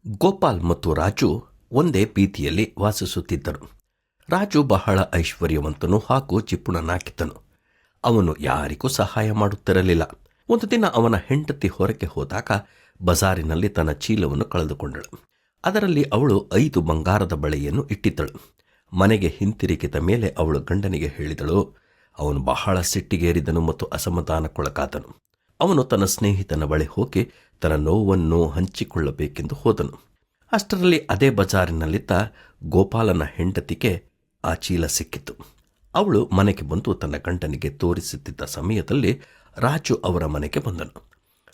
ಗೋಪಾಲ್ ಮತ್ತು ರಾಜು ಒಂದೇ ಬೀದಿಯಲ್ಲಿ ವಾಸಿಸುತ್ತಿದ್ದರು. ರಾಜು ಬಹಳ ಐಶ್ವರ್ಯವಂತನು ಹಾಗೂ ಜಿಪುಣನಾಗಿದ್ದನು. ಅವನು ಯಾರಿಗೂ ಸಹಾಯ ಮಾಡುತ್ತಿರಲಿಲ್ಲ. ಒಂದು ದಿನ ಅವನ ಹೆಂಡತಿ ಹೊರಗೆ ಹೋದಾಗ ಬಜಾರಿನಲ್ಲಿ ತನ್ನ ಚೀಲವನ್ನು ಕಳೆದುಕೊಂಡಳು. ಅದರಲ್ಲಿ ಅವಳು 5 ಬಂಗಾರದ ಬಳೆಯನ್ನು ಇಟ್ಟಿದ್ದಳು. ಮನೆಗೆ ಹಿಂತಿರುಗಿದ ಮೇಲೆ ಅವಳು ಗಂಡನಿಗೆ ಹೇಳಿದಳು. ಅವನು ಬಹಳ ಸಿಟ್ಟಿಗೇರಿದನು ಮತ್ತು ಅಸಮಾಧಾನಕ್ಕೊಳಗಾದನು. ಅವನು ತನ್ನ ಸ್ನೇಹಿತನ ಬಳಿ ಹೋಗಿ ತನ್ನ ನೋವನ್ನು ಹಂಚಿಕೊಳ್ಳಬೇಕೆಂದು ಹೋದನು. ಅಷ್ಟರಲ್ಲಿ ಅದೇ ಬಜಾರಿನಲ್ಲಿದ್ದ ಗೋಪಾಲನ ಹೆಂಡತಿಗೆ ಆ ಚೀಲ ಸಿಕ್ಕಿತು. ಅವಳು ಮನೆಗೆ ಬಂದು ತನ್ನ ಗಂಡನಿಗೆ ತೋರಿಸುತ್ತಿದ್ದ ಸಮಯದಲ್ಲಿ ರಾಜು ಅವರ ಮನೆಗೆ ಬಂದನು.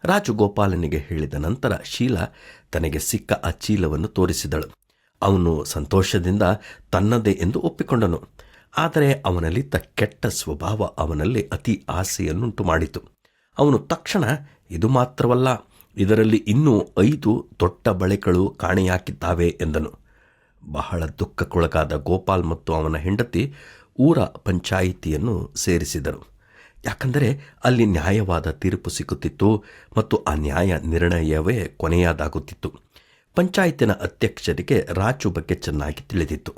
ರಾಜು ಗೋಪಾಲನಿಗೆ ಹೇಳಿದ ನಂತರ ಶೀಲಾ ತನಗೆ ಸಿಕ್ಕ ಆ ಚೀಲವನ್ನು ತೋರಿಸಿದಳು. ಅವನು ಸಂತೋಷದಿಂದ ತನ್ನದೇ ಎಂದು ಒಪ್ಪಿಕೊಂಡನು. ಆದರೆ ಅವನಲ್ಲಿದ್ದ ಕೆಟ್ಟ ಸ್ವಭಾವ ಅವನಲ್ಲಿ ಅತಿ ಆಸೆಯನ್ನುಂಟು ಮಾಡಿತು. ಅವನು ತಕ್ಷಣ, ಇದು ಮಾತ್ರವಲ್ಲ, ಇದರಲ್ಲಿ ಇನ್ನೂ 5 ದೊಡ್ಡ ಬಳೆಗಳು ಕಾಣೆಯಾಗಿದ್ದಾವೆ ಎಂದನು. ಬಹಳ ದುಃಖಕ್ಕೊಳಗಾದ ಗೋಪಾಲ್ ಮತ್ತು ಅವನ ಹೆಂಡತಿ ಊರ ಪಂಚಾಯಿತಿಯನ್ನು ಸೇರಿಸಿದರು. ಯಾಕಂದರೆ ಅಲ್ಲಿ ನ್ಯಾಯವಾದ ತೀರ್ಪು ಸಿಗುತ್ತಿತ್ತು ಮತ್ತು ಆ ನ್ಯಾಯ ನಿರ್ಣಯವೇ ಕೊನೆಯದಾಗುತ್ತಿತ್ತು. ಪಂಚಾಯತಿನ ಅಧ್ಯಕ್ಷರಿಗೆ ರಾಜು ಬಗ್ಗೆ ಚೆನ್ನಾಗಿ ತಿಳಿದಿತ್ತು.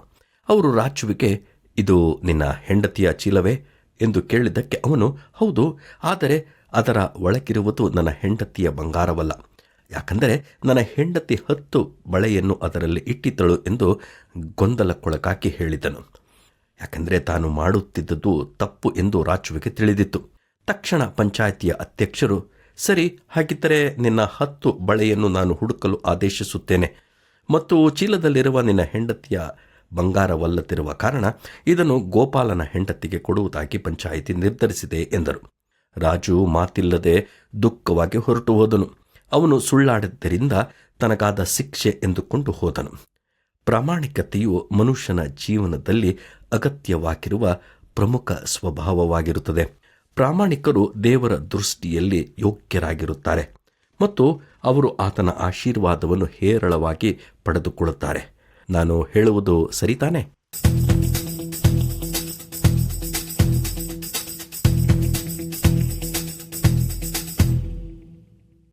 ಅವರು ರಾಜುವಿಗೆ, ಇದು ನಿನ್ನ ಹೆಂಡತಿಯ ಚೀಲವೇ ಎಂದು ಕೇಳಿದ್ದಕ್ಕೆ ಅವನು, ಹೌದು, ಆದರೆ ಅದರ ಒಳಗಿರುವುದು ನನ್ನ ಹೆಂಡತಿಯ ಬಂಗಾರವಲ್ಲ. ಯಾಕಂದರೆ ನನ್ನ ಹೆಂಡತಿ 10 ಬಳೆಯನ್ನು ಅದರಲ್ಲಿ ಇಟ್ಟಿದ್ದಳು ಎಂದು ಗೊಂದಲಕ್ಕೊಳಗಾಗಿ ಹೇಳಿದನು. ಯಾಕಂದರೆ ತಾನು ಮಾಡುತ್ತಿದ್ದುದು ತಪ್ಪು ಎಂದು ರಾಜುವಿಗೆ ತಿಳಿದಿತ್ತು. ತಕ್ಷಣ ಪಂಚಾಯಿತಿಯ ಅಧ್ಯಕ್ಷರು, ಸರಿ, ಹಾಗಿದ್ದರೆ ನಿನ್ನ 10 ಬಳೆಯನ್ನು ನಾನು ಹುಡುಕಲು ಆದೇಶಿಸುತ್ತೇನೆ ಮತ್ತು ಚೀಲದಲ್ಲಿರುವ ನಿನ್ನ ಹೆಂಡತಿಯ ಬಂಗಾರವಲ್ಲದಿರುವ ಕಾರಣ ಇದನ್ನು ಗೋಪಾಲನ ಹೆಂಡತಿಗೆ ಕೊಡುವುದಾಗಿ ಪಂಚಾಯಿತಿ ನಿರ್ಧರಿಸಿದೆ ಎಂದರು. ರಾಜು ಮಾತಿಲ್ಲದೆ ದುಃಖವಾಗಿ ಹೊರಟು ಹೋದನು. ಅವನು ಸುಳ್ಳಾಡಿದ್ದರಿಂದ ತನಗಾದ ಶಿಕ್ಷೆ ಎಂದುಕೊಂಡು ಹೋದನು. ಪ್ರಾಮಾಣಿಕತೆಯು ಮನುಷ್ಯನ ಜೀವನದಲ್ಲಿ ಅಗತ್ಯವಾಗಿರುವ ಪ್ರಮುಖ ಸ್ವಭಾವವಾಗಿರುತ್ತದೆ. ಪ್ರಾಮಾಣಿಕರು ದೇವರ ದೃಷ್ಟಿಯಲ್ಲಿ ಯೋಗ್ಯರಾಗಿರುತ್ತಾರೆ ಮತ್ತು ಅವರು ಆತನ ಆಶೀರ್ವಾದವನ್ನು ಹೇರಳವಾಗಿ ಪಡೆದುಕೊಳ್ಳುತ್ತಾರೆ. ನಾನು ಹೇಳುವುದು ಸರಿತಾನೆ?